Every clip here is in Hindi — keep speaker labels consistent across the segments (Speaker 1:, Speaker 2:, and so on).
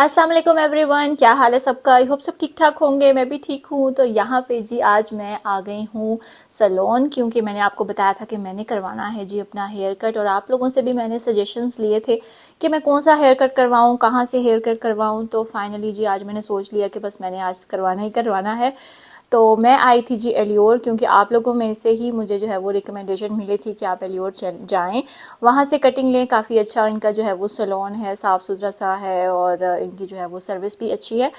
Speaker 1: अस्सलाम वालेकुम एवरीवन, क्या हाल है सबका। आई होप सब ठीक ठाक होंगे, मैं भी ठीक हूँ। तो यहाँ पे जी आज मैं आ गई हूँ सैलून, क्योंकि मैंने आपको बताया था कि मैंने करवाना है जी अपना हेयर कट। और आप लोगों से भी मैंने सजेशंस लिए थे कि मैं कौन सा हेयर कट करवाऊँ, कहाँ से हेयर कट करवाऊँ। तो फाइनली जी आज मैंने सोच लिया कि बस मैंने आज करवाना ही करवाना है। तो मैं आई थी जी एलियोर, क्योंकि आप लोगों में से ही मुझे जो है वो रिकमेंडेशन मिली थी कि आप एलियोर जाएं, वहाँ से कटिंग लें। काफ़ी अच्छा इनका जो है वो सैलून है, साफ़ सुथरा सा है और इनकी जो है वो सर्विस भी अच्छी है।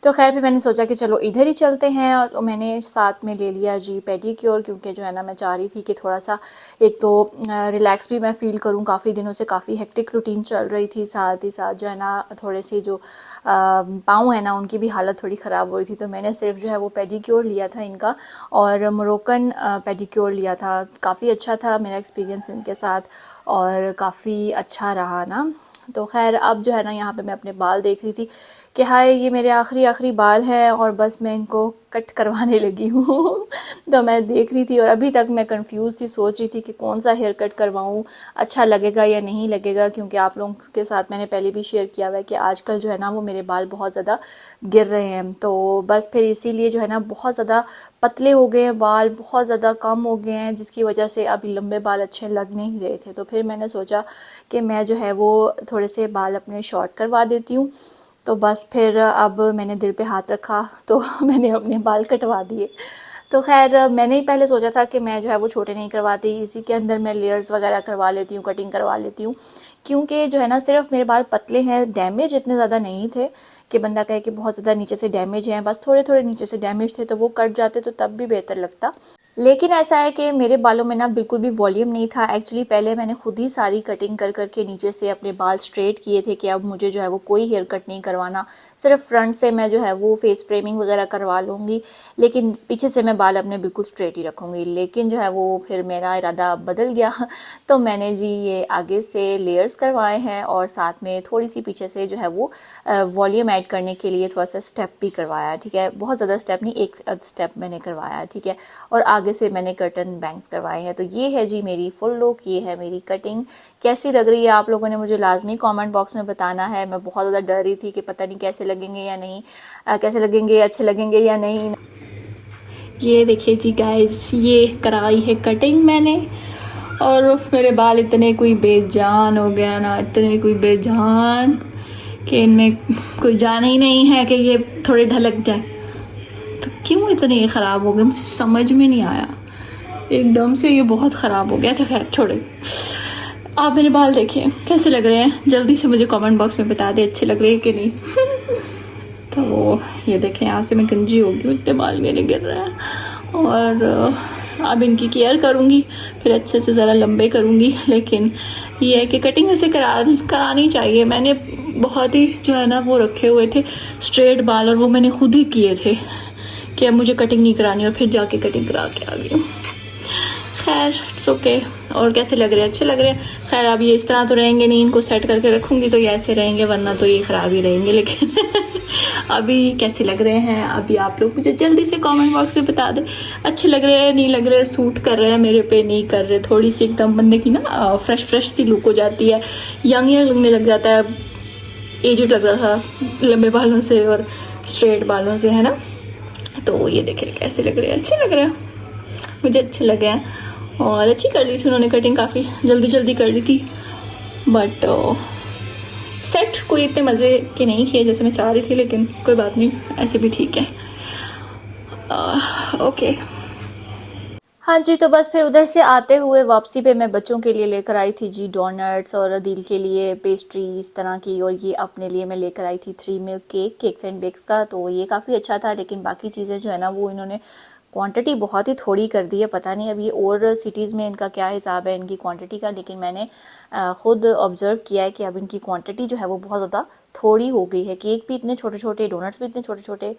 Speaker 1: तो खैर फिर मैंने सोचा कि चलो इधर ही चलते हैं। और तो मैंने साथ में ले लिया जी पेडिक्योर, क्योंकि जो है ना मैं चाह रही थी कि थोड़ा सा एक तो रिलैक्स भी मैं फ़ील करूं। काफ़ी दिनों से काफ़ी हेक्टिक रूटीन चल रही थी, साथ ही साथ जो है ना थोड़े से जो पाँव है ना उनकी भी हालत थोड़ी ख़राब हो रही थी। तो मैंने सिर्फ जो है वो पेडिक्योर लिया था इनका, और मोरोकन पेडिक्योर लिया था। काफ़ी अच्छा था मेरा एक्सपीरियंस इनके साथ और काफ़ी अच्छा रहा ना। तो खैर अब जो है ना यहाँ पे मैं अपने बाल देख रही थी कि हाय ये मेरे आखिरी आखिरी बाल हैं और बस मैं इनको कट करवाने लगी हूँ। तो मैं देख रही थी और अभी तक मैं कंफ्यूज थी, सोच रही थी कि कौन सा हेयर कट करवाऊँ, अच्छा लगेगा या नहीं लगेगा। क्योंकि आप लोगों के साथ मैंने पहले भी शेयर किया हुआ है कि आजकल जो है ना वो मेरे बाल बहुत ज़्यादा गिर रहे हैं। तो बस फिर इसीलिए जो है ना बहुत ज़्यादा पतले हो गए हैं बाल, बहुत ज़्यादा कम हो गए हैं, जिसकी वजह से अभी लंबे बाल अच्छे लग नहीं रहे थे। तो फिर मैंने सोचा कि मैं जो है वो थोड़े से बाल अपने शॉर्ट करवा देती हूँ। तो बस फिर अब मैंने दिल पे हाथ रखा तो मैंने अपने बाल कटवा दिए। तो खैर मैंने ही पहले सोचा था कि मैं जो है वो छोटे नहीं करवाती, इसी के अंदर मैं लेयर्स वगैरह करवा लेती हूँ, कटिंग करवा लेती हूँ। क्योंकि जो है ना सिर्फ मेरे बाल पतले हैं, डैमेज इतने ज़्यादा नहीं थे कि बंदा कहे कि बहुत ज़्यादा नीचे से डैमेज हैं, बस थोड़े थोड़े नीचे से डैमेज थे। तो वो कट जाते तो तब भी बेहतर लगता। लेकिन ऐसा है कि मेरे बालों में ना बिल्कुल भी वॉल्यूम नहीं था। एक्चुअली पहले मैंने खुद ही सारी कटिंग कर करके नीचे से अपने बाल स्ट्रेट किए थे कि अब मुझे जो है वो कोई हेयर कट नहीं करवाना, सिर्फ फ्रंट से मैं जो है वो फेस फ्रेमिंग वगैरह करवा लूँगी, लेकिन पीछे से मैं बाल अपने बिल्कुल स्ट्रेट ही रखूँगी। लेकिन जो है वो फिर मेरा इरादा बदल गया। तो मैंने जी ये आगे से लेयर्स करवाए हैं और साथ में थोड़ी सी पीछे से जो है वो वॉल्यूम ऐड करने के लिए थोड़ा सा स्टेप भी करवाया। ठीक है, बहुत ज़्यादा स्टेप नहीं, एक स्टेप मैंने करवाया। ठीक है, और आगे से मैंने कर्टन बैंक्स करवाए हैं। तो ये है जी मेरी फुल लुक, ये है मेरी कटिंग। कैसी लग रही है आप लोगों ने मुझे लाजमी कमेंट बॉक्स में बताना है। मैं बहुत ज़्यादा डर रही थी कि पता नहीं कैसे लगेंगे या नहीं, कैसे लगेंगे, अच्छे लगेंगे या नहीं।
Speaker 2: ये देखिए जी गाइस, ये कराई है कटिंग मैंने, और मेरे बाल इतने कोई बेजान हो गया ना, इतने कोई बेजान कि इनमें कोई जान ही नहीं है कि ये थोड़े ढलक जाए। तो क्यों इतने ये ख़राब हो गए, मुझे समझ में नहीं आया। एकदम से ये बहुत ख़राब हो गया। अच्छा खैर छोड़े, आप मेरे बाल देखिए कैसे लग रहे हैं, जल्दी से मुझे कमेंट बॉक्स में बता दें अच्छे लग रहे हैं कि नहीं। तो ये देखें, यहाँ से मैं गंजी हो गई हूँ, इतने बाल मेरे गिर रहे हैं। और अब इनकी केयर करूँगी, फिर अच्छे से ज़रा लंबे करूँगी। लेकिन ये है कि कटिंग वैसे करानी चाहिए। मैंने बहुत ही जो है ना वो रखे हुए थे स्ट्रेट बाल, और वो मैंने खुद ही किए थे कि अब मुझे कटिंग नहीं करानी, और फिर जाके कटिंग करा के आ गई हूँ। खैर इट्स ओके। और कैसे लग रहे हैं, अच्छे लग रहे हैं। खैर अब ये इस तरह तो रहेंगे नहीं, इनको सेट करके रखूँगी तो ये ऐसे रहेंगे, वरना तो ये ख़राब ही रहेंगे। लेकिन अभी कैसे लग रहे हैं, अभी आप लोग मुझे जल्दी से कमेंट बॉक्स में बता दें। अच्छे लग रहे हैं, नहीं लग रहे, सूट कर रहे हैं मेरे पे, नहीं कर रहे। थोड़ी सी एकदम बंदे की ना फ्रेश फ्रेश सी लुक हो जाती है, यंग यंग लगने लग जाता है। एजड लग रहा था लंबे बालों से और स्ट्रेट बालों से, है ना। तो ये देखें कैसे लग रहे हैं, अच्छे लग रहे हैं, मुझे अच्छे लगे हैं। और अच्छी कर ली थी उन्होंने कटिंग, काफ़ी जल्दी जल्दी कर ली थी। बट सेट कोई इतने मज़े के नहीं किए जैसे मैं चाह रही थी, लेकिन कोई बात नहीं, ऐसे भी ठीक है। ओके।
Speaker 1: हाँ जी, तो बस फिर उधर से आते हुए वापसी पे मैं बच्चों के लिए लेकर आई थी जी डोनट्स, और अदील के लिए पेस्ट्री इस तरह की, और ये अपने लिए मैं लेकर आई थी 3 मिल्क केक्स एंड बेक्स का। तो ये काफ़ी अच्छा था, लेकिन बाकी चीज़ें जो है ना वो इन्होंने क्वांटिटी बहुत ही थोड़ी कर दी है। पता नहीं अब ये और सिटीज़ में इनका क्या हिसाब है इनकी क्वांटिटी का, लेकिन मैंने ख़ुद ऑब्ज़र्व किया है कि अब इनकी क्वांटिटी जो है वो बहुत ज़्यादा थोड़ी हो गई है। केक भी इतने छोटे छोटे, डोनट्स भी इतने छोटे छोटे।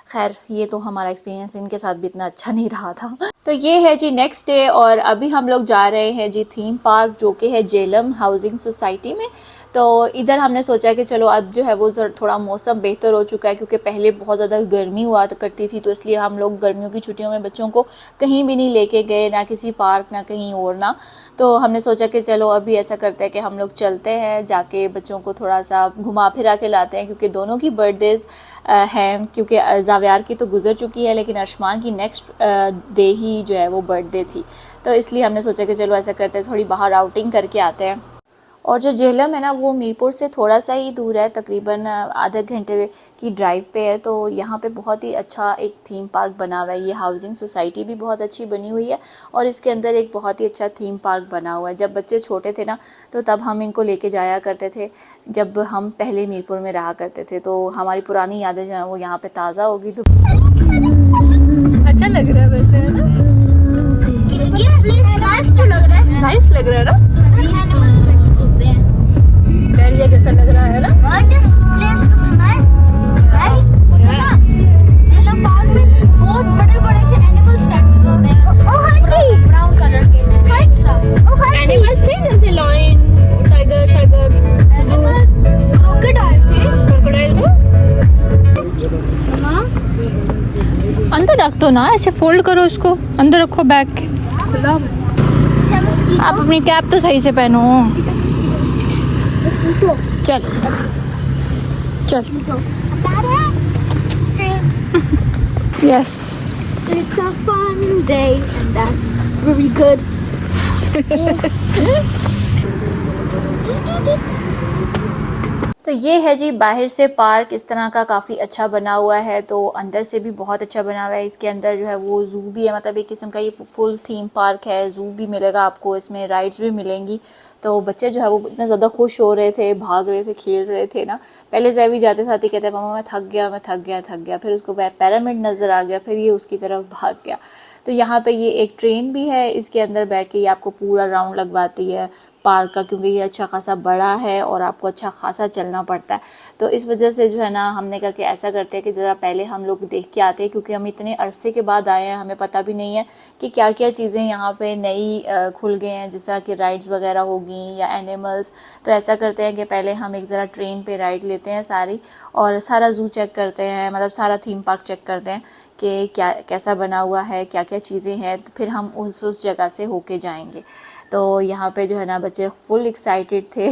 Speaker 1: खैर ये तो हमारा एक्सपीरियंस इनके साथ भी इतना अच्छा नहीं रहा था। तो ये है जी नेक्स्ट डे, और अभी हम लोग जा रहे हैं जी थीम पार्क, जो कि है जेलम हाउसिंग सोसाइटी में। तो इधर हमने सोचा कि चलो अब जो है वो थोड़ा मौसम बेहतर हो चुका है, क्योंकि पहले बहुत ज़्यादा गर्मी हुआ करती थी, तो इसलिए हम लोग गर्मियों की छुट्टियों में बच्चों को कहीं भी नहीं लेके गए, ना किसी पार्क ना कहीं और ना। तो हमने सोचा कि चलो अभी ऐसा करते हैं कि हम लोग चलते हैं, जाके बच्चों को थोड़ा सा घुमा फिरा के लाते हैं, क्योंकि दोनों की बर्थडेज़ हैं। क्योंकि ज़ावियार की तो गुजर चुकी है, लेकिन अरशमान की नेक्स्ट डे ही जो है वो बर्थडे थी, तो इसलिए हमने सोचा कि चलो ऐसा करते हैं, थोड़ी बाहर आउटिंग करके आते हैं। और जो झेलम है ना वो मीरपुर से थोड़ा सा ही दूर है, तकरीबन आधे घंटे की ड्राइव पे है। तो यहाँ पे बहुत ही अच्छा एक थीम पार्क बना हुआ है, ये हाउसिंग सोसाइटी भी बहुत अच्छी बनी हुई है, और इसके अंदर एक बहुत ही अच्छा थीम पार्क बना हुआ है। जब बच्चे छोटे थे ना तो तब हम इनको लेके जाया करते थे, जब हम पहले मीरपुर में रहा करते थे, तो हमारी पुरानी यादें जो है वो यहाँ पर ताज़ा होगी। तो
Speaker 2: अच्छा लग रहा है वैसे, है ना?
Speaker 3: ये प्लेस नाइस तो लग रहा है,
Speaker 2: नाइस लग रहा है ना?
Speaker 3: एनिमल्स होते हैं।
Speaker 2: डैरिया जैसा लग रहा है ना?
Speaker 3: But this place looks nice, right? ना झीलम पार्क में बहुत बड़े-बड़े से एनिमल स्टैचूज होते हैं। ओ हाँ जी, ब्राउन कलर के, राइट सब। ओ हाँ जी,
Speaker 2: एनिमल्स थे जैसे लायन, टाइगर,
Speaker 3: एनिमल्स, क्रोकोडाइल थे।
Speaker 2: क्रोकोडाइल थे।
Speaker 3: हाँ,
Speaker 2: अंदर रख दो ना, ऐसे फोल्ड करो उसको, अंदर रखो बैग के।
Speaker 3: खुला है। मस्कीटो,
Speaker 2: आप अपनी कैप तो सही से पहनो। चल चल। Yes,
Speaker 3: It's a fun day and that's very good.
Speaker 1: तो ये है जी बाहर से पार्क, इस तरह का काफ़ी अच्छा बना हुआ है, तो अंदर से भी बहुत अच्छा बना हुआ है। इसके अंदर जो है वो ज़ू भी है, मतलब एक किस्म का ये फुल थीम पार्क है। ज़ू भी मिलेगा आपको, इसमें राइड्स भी मिलेंगी। तो बच्चे जो है वो इतना ज़्यादा खुश हो रहे थे, भाग रहे थे, खेल रहे थे ना। पहले जैवी जाते साथ ही कहते हैं मामा मैं थक गया, मैं थक गया, थक गया। फिर उसको पिरामिड नज़र आ गया, फिर ये उसकी तरफ भाग गया। तो यहाँ पे ये एक ट्रेन भी है, इसके अंदर बैठ के ये आपको पूरा राउंड लगवाती है पार्क का, क्योंकि ये अच्छा खासा बड़ा है और आपको अच्छा खासा चलना पड़ता है। तो इस वजह से जो है ना हमने कहा कि ऐसा करते हैं कि ज़रा पहले हम लोग देख के आते हैं, क्योंकि हम इतने अरसे के बाद आए हैं, हमें पता भी नहीं है कि क्या क्या चीज़ें यहाँ पे नई खुल गए हैं, जिस तरह की राइड्स वगैरह होगी या एनिमल्स। तो ऐसा करते हैं कि पहले हम एक ज़रा ट्रेन पे राइड लेते हैं सारी, और सारा ज़ू चेक करते हैं, मतलब सारा थीम पार्क चेक करते हैं कि क्या कैसा बना हुआ है, क्या क्या चीज़ें हैं, तो फिर हम उस जगह से होके जाएंगे। तो यहाँ पे जो है ना बच्चे फुल एक्साइटेड थे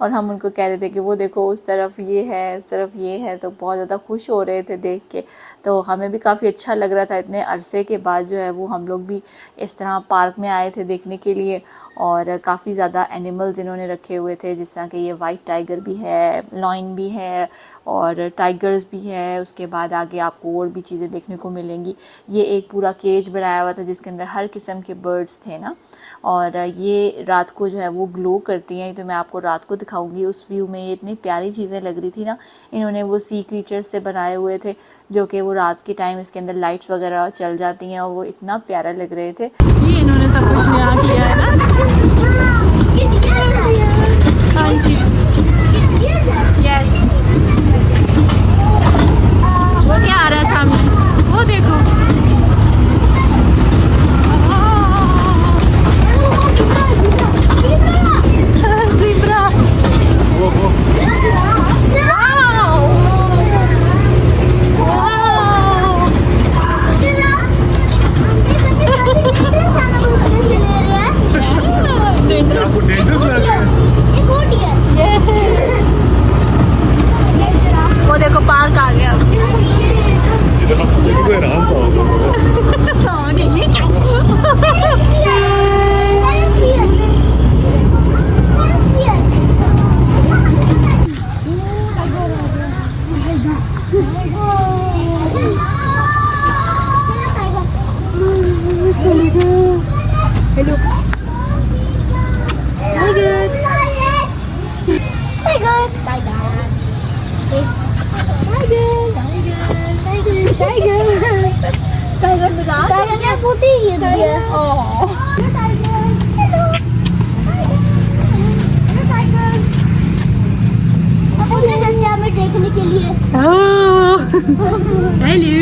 Speaker 1: और हम उनको कह रहे थे कि वो देखो उस तरफ ये है, उस तरफ ये है, तो बहुत ज़्यादा खुश हो रहे थे देख के। तो हमें भी काफ़ी अच्छा लग रहा था, इतने अरसे के बाद जो है वो हम लोग भी इस तरह पार्क में आए थे देखने के लिए। और काफ़ी ज़्यादा एनिमल्स इन्होंने रखे हुए थे, जिस तरह कि ये वाइट टाइगर भी है, लॉयन भी है और टाइगर्स भी है। उसके बाद आगे आपको और भी चीज़ें देखने को मिलेंगी। ये एक पूरा केज बनाया हुआ था जिसके अंदर हर किस्म के बर्ड्स थे ना, और ये रात को जो है वो ग्लो करती हैं। तो मैं आपको रात को दिखाऊंगी उस व्यू में। ये इतनी प्यारी चीज़ें लग रही थी ना, इन्होंने वो सी क्रीचर्स से बनाए हुए थे, जो कि वो रात के टाइम इसके अंदर लाइट्स वगैरह चल जाती हैं, और वो इतना प्यारा लग रहे थे।
Speaker 2: ये इन्होंने सब कुछ नया किया है ना। हाँ जी, यस। वो क्या आ रहा है सामने, वो देखो। ज़ीब्रा। वो देखो पार्क आ गया। ये क्या?
Speaker 3: Hello. Tiger. Tiger. Tiger ने फूटी है। हमें देखने के लिए।
Speaker 2: हेलो।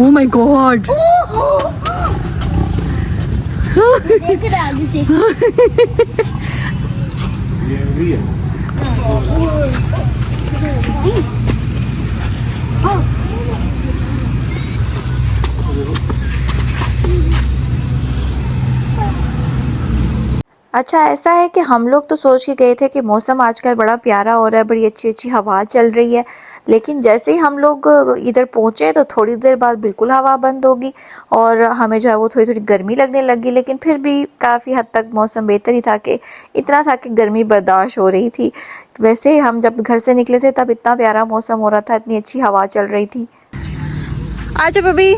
Speaker 2: Oh my God.
Speaker 3: देख रहा आगे से।
Speaker 4: ये भी है।
Speaker 1: अच्छा ऐसा है कि हम लोग तो सोच के गए थे कि मौसम आजकल बड़ा प्यारा हो रहा है, बड़ी अच्छी अच्छी हवा चल रही है, लेकिन जैसे ही हम लोग इधर पहुँचे तो थोड़ी देर बाद बिल्कुल हवा बंद होगी और हमें जो है वो थोड़ी थोड़ी गर्मी लगने लगी। लेकिन फिर भी काफ़ी हद तक मौसम बेहतर ही था कि इतना था कि गर्मी बर्दाश्त हो रही थी। वैसे हम जब घर से निकले थे तब इतना प्यारा मौसम हो रहा था, इतनी अच्छी हवा चल रही थी।
Speaker 2: अच्छा बबी,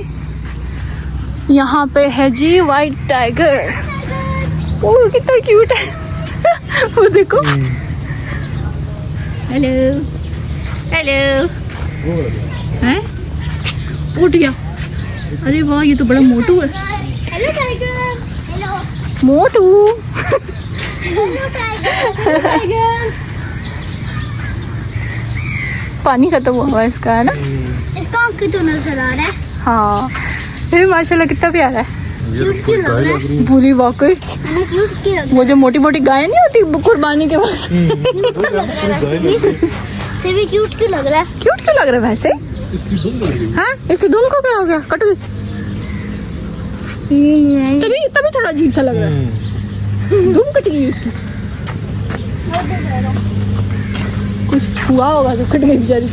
Speaker 2: यहाँ पे है जी वाइट टाइगर। ओह कितना क्यूट है। वो देखो। Hello hello. हैं? उठ गया। अरे वाह, ये तो बड़ा मोटू है।
Speaker 3: Hello tiger. हेलो
Speaker 2: मोटू।
Speaker 3: Hello tiger.
Speaker 2: पानी खत्म हुआ है इसका, है ना?
Speaker 3: इसका आँख तो नजर आ रहा है।
Speaker 2: हाँ। ये माशाल्लाह कितना प्यारा है।
Speaker 3: क्यूट क्यों लग रहा है?
Speaker 2: भूली वाकई।
Speaker 3: मैंने क्यूट क्यों लग
Speaker 2: वो जो मोटी मोटी गाय नहीं होती कुर्बानी के बाद।
Speaker 3: से भी क्यूट क्यों लग रहा है?
Speaker 2: क्यूट क्यों लग रहा है वैसे? हाँ, इसकी धुन को क्या हो गया? कट गई। तभी तभी थोड़ा अजीब सा लग रहा है। धुन कट गई उसकी। कुछ हुआ होगा तो कट गई बेचारी।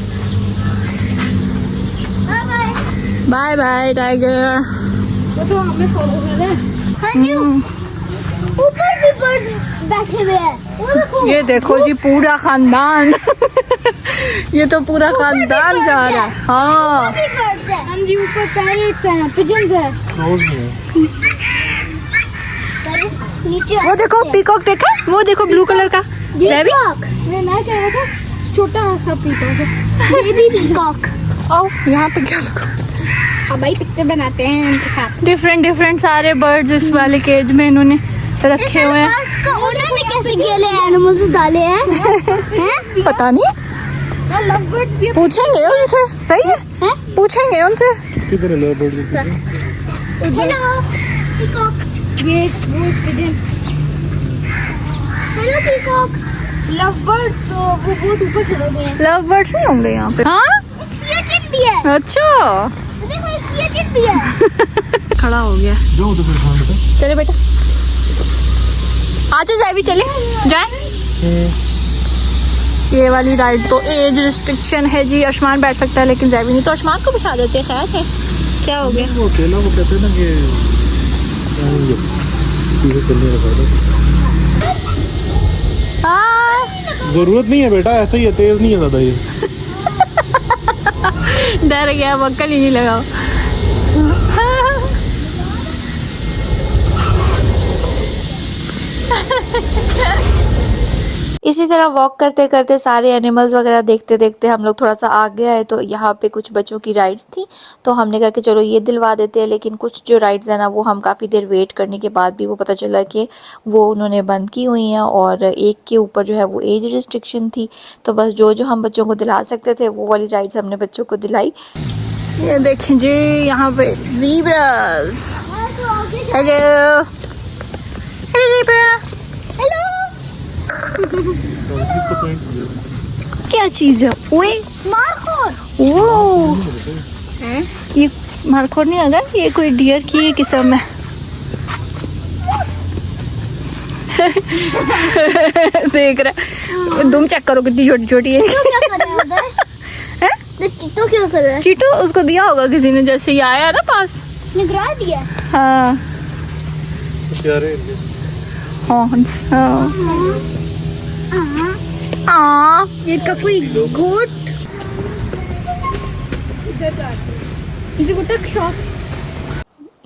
Speaker 2: Bye bye tiger.
Speaker 3: वो तो हमें फॉलो कर रहे हैं। हाँ जी, ऊपर भी बर्ड्स बैठे हुए हैं। वो देखो।
Speaker 2: ये देखो जी पूरा खानदान। ये तो पूरा खानदान जा रहा है। हाँ
Speaker 3: ऊपर भी birds हैं। हाँ जी, ऊपर पैरेट्स हैं, पिजन्स हैं। पैरेट्स नीचे।
Speaker 2: वो देखो पीकॉक देखा? वो देखो ब्लू कलर का। जैवी?
Speaker 3: मैं कह रहा था छोटा सा पीकॉक है। ये भी पीकॉक।
Speaker 2: आओ यहाँ पे क्या लगा?
Speaker 3: अब भाई पिक्चर बनाते हैं इनके साथ।
Speaker 2: डिफरेंट सारे बर्ड्स इस वाले केज में इन्होंने रखे हुए हैं।
Speaker 3: उन्होंने कैसे केले एनिमल्स डाले हैं? हैं?
Speaker 2: पता नहीं,
Speaker 3: लव बर्ड्स भी
Speaker 2: पूछेंगे उनसे। सही है,
Speaker 3: हैं?
Speaker 2: पूछेंगे उनसे।
Speaker 4: किधर है लव बर्ड?
Speaker 3: Hello peacock. ये वो pigeon. Hello peacock. Love birds वो बहुत ऊपर चले गए हैं।
Speaker 2: लव बर्ड्स नहीं होंगे यहाँ पे। हाँ
Speaker 3: सिया चिट भी है।
Speaker 2: अच्छा।
Speaker 3: देखो एक सिया चिट भी है।
Speaker 2: खड़ा हो गया।
Speaker 4: जाओ तो फिर खान बेटा।
Speaker 2: चले बेटा, आ जाओ जैवी, चले जाए। ये वाली राइड तो एज रिस्ट्रिक्शन है जी, आसमान बैठ सकता है लेकिन जैवी नहीं, तो आसमान को बिठा देते हैं। खैर है, क्या हो गया?
Speaker 4: वो अकेला वो कहते हैं ना कि धीरे चलने लगा दो।
Speaker 2: हाँ
Speaker 4: जरूरत नहीं है बेटा, ऐसा ही है, तेज नहीं है ज्यादा ये।
Speaker 2: डर गया, बक्कल ही नहीं लगाओ।
Speaker 1: इसी तरह वॉक करते करते सारे एनिमल्स वगैरह देखते देखते हम लोग थोड़ा सा आगे आए तो यहाँ पे कुछ बच्चों की राइड्स थी, तो हमने कहा कि चलो ये दिलवा देते हैं। लेकिन कुछ जो राइड्स है ना वो हम काफ़ी देर वेट करने के बाद भी वो पता चला कि वो उन्होंने बंद की हुई हैं और एक के ऊपर जो है वो एज रिस्ट्रिक्शन थी। तो बस जो हम बच्चों को दिला सकते थे वो वाली राइड्स हमने बच्चों को दिलाई।
Speaker 2: ये देखें जी यहाँ पे zebras. Hello hello zebra.
Speaker 3: Hello.
Speaker 2: क्या चीज़ है? ओए
Speaker 3: मार्कोर।
Speaker 2: ओ
Speaker 3: हैं?
Speaker 2: ये मार्कोर नहीं, अगर ये कोई डियर की किस्म है। देख रहा है, दुम चेक करो कितनी छोटी छोटी है।
Speaker 3: तो क्या कर रहा है उधर?
Speaker 2: हैं?
Speaker 3: तो क्या कर रहा है?
Speaker 2: चीटू उसको दिया होगा किसी ने, जैसे ये आया ना पास।
Speaker 3: उसने गिरा दिया।
Speaker 2: हाँ
Speaker 4: प्यारे
Speaker 2: हॉर्न्स। हाँ
Speaker 3: ये का कोई गोट।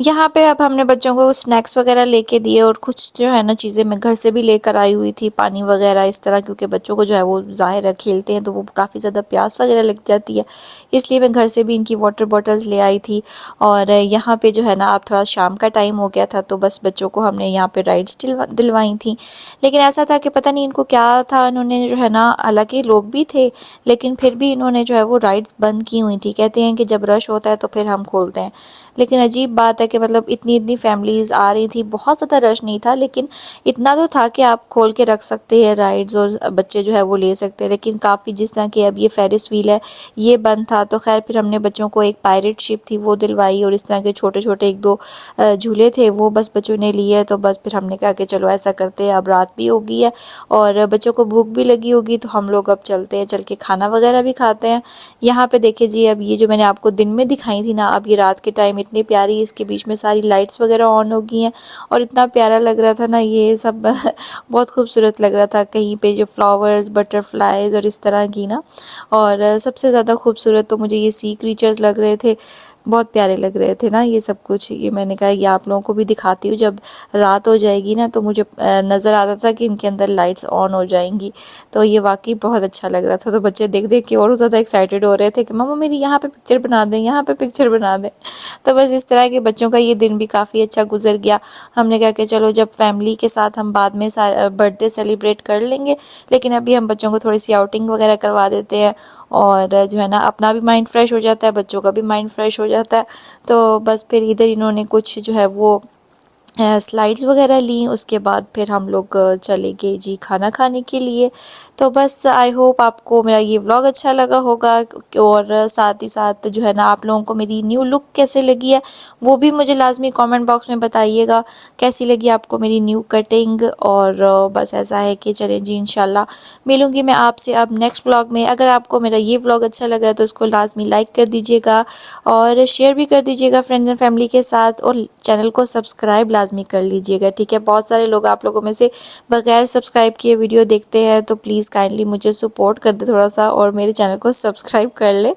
Speaker 1: यहाँ पे अब हमने बच्चों को स्नैक्स वगैरह लेके दिए और कुछ जो है ना चीज़ें मैं घर से भी लेकर आई हुई थी, पानी वगैरह इस तरह, क्योंकि बच्चों को जो है वो ज़ाहिर है खेलते हैं तो वो काफ़ी ज़्यादा प्यास वगैरह लग जाती है, इसलिए मैं घर से भी इनकी वाटर बॉटल्स ले आई थी। और यहाँ पे जो है ना अब थोड़ा शाम का टाइम हो गया था तो बस बच्चों को हमने यहाँ पे राइड्स दिलवाई थी। लेकिन ऐसा था कि पता नहीं इनको क्या था, इन्होंने जो है ना, हालांकि लोग भी थे लेकिन फिर भी इन्होंने जो है वो राइड्स बंद की हुई थी। कहते हैं कि जब रश होता है तो फिर हम खोलते हैं, लेकिन अजीब बात है कि मतलब इतनी इतनी फैमिलीज़ आ रही थी, बहुत ज़्यादा रश नहीं था, लेकिन इतना तो था कि आप खोल के रख सकते हैं राइड्स और बच्चे जो है वो ले सकते हैं। लेकिन काफ़ी जिस तरह की अब ये फेरिस व्हील है ये बंद था, तो खैर फिर हमने बच्चों को एक पायरेट शिप थी वो दिलवाई, और इस तरह के छोटे छोटे एक दो झूले थे वो बस बच्चों ने लिए। तो बस फिर हमने कहा कि चलो ऐसा करते हैं, अब रात भी हो गई है और बच्चों को भूख भी लगी होगी, तो हम लोग अब चलते हैं, चल के खाना वगैरह भी खाते हैं। यहाँ पे देखिए जी, अब ये जो मैंने आपको दिन में दिखाई थी ना, अब ये रात के टाइम इतनी प्यारी, इसके बीच में सारी लाइट्स वगैरह ऑन हो गई हैं और इतना प्यारा लग रहा था ना ये सब बहुत खूबसूरत लग रहा था। कहीं पे जो फ्लावर्स, बटरफ्लाइज और इस तरह की ना, और सबसे ज़्यादा खूबसूरत तो मुझे ये सी क्रीचर्स लग रहे थे, बहुत प्यारे लग रहे थे ना ये सब कुछ। ये मैंने कहा ये आप लोगों को भी दिखाती हूँ, जब रात हो जाएगी ना तो मुझे नज़र आ रहा था कि इनके अंदर लाइट्स ऑन हो जाएंगी, तो ये वाकई बहुत अच्छा लग रहा था। तो बच्चे देख देख के और ज़्यादा एक्साइटेड हो रहे थे कि मम्मा मेरी यहाँ पे पिक्चर बना दें, यहाँ पे पिक्चर बना दें। तो बस इस तरह के बच्चों का ये दिन भी काफ़ी अच्छा गुजर गया। हमने कहा कि चलो जब फैमिली के साथ हम बाद में बर्थडे सेलिब्रेट कर लेंगे, लेकिन अभी हम बच्चों को थोड़ी सी आउटिंग वगैरह करवा देते हैं, और जो है ना अपना भी माइंड फ्रेश हो जाता है, बच्चों का भी माइंड फ्रेश हो जाता है। तो बस फिर इधर इन्होंने कुछ जो है वो स्लाइड्स वगैरह ली, उसके बाद फिर हम लोग चले गए जी खाना खाने के लिए। तो बस आई होप आपको मेरा ये व्लॉग अच्छा लगा होगा, और साथ ही साथ जो है ना आप लोगों को मेरी न्यू लुक कैसे लगी है वो भी मुझे लाजमी कमेंट बॉक्स में बताइएगा, कैसी लगी आपको मेरी न्यू कटिंग। और बस ऐसा है कि चलें जी, इंशाल्लाह मिलूंगी मैं आपसे अब नेक्स्ट व्लॉग में। अगर आपको मेरा ये व्लॉग अच्छा लगा तो उसको लाजमी लाइक कर दीजिएगा और शेयर भी कर दीजिएगा फ्रेंड्स एंड फैमिली के साथ, और चैनल को सब्सक्राइब लाजमी कर लीजिएगा, ठीक है। बहुत सारे लोग आप लोगों में से बगैर सब्सक्राइब किए वीडियो देखते हैं, तो प्लीज़ काइंडली मुझे सपोर्ट कर दे थोड़ा सा और मेरे चैनल को सब्सक्राइब कर ले,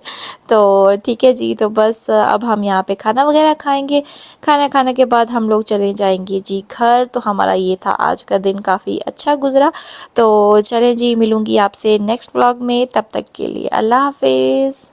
Speaker 1: तो ठीक है जी। तो बस अब हम यहाँ पे खाना वगैरह खाएंगे, खाना खाने के बाद हम लोग चले जाएंगे जी घर। तो हमारा ये था आज का दिन, काफ़ी अच्छा गुजरा। तो चलें जी, मिलूंगी आपसे नेक्स्ट व्लॉग में, तब तक के लिए अल्लाह हाफिज़।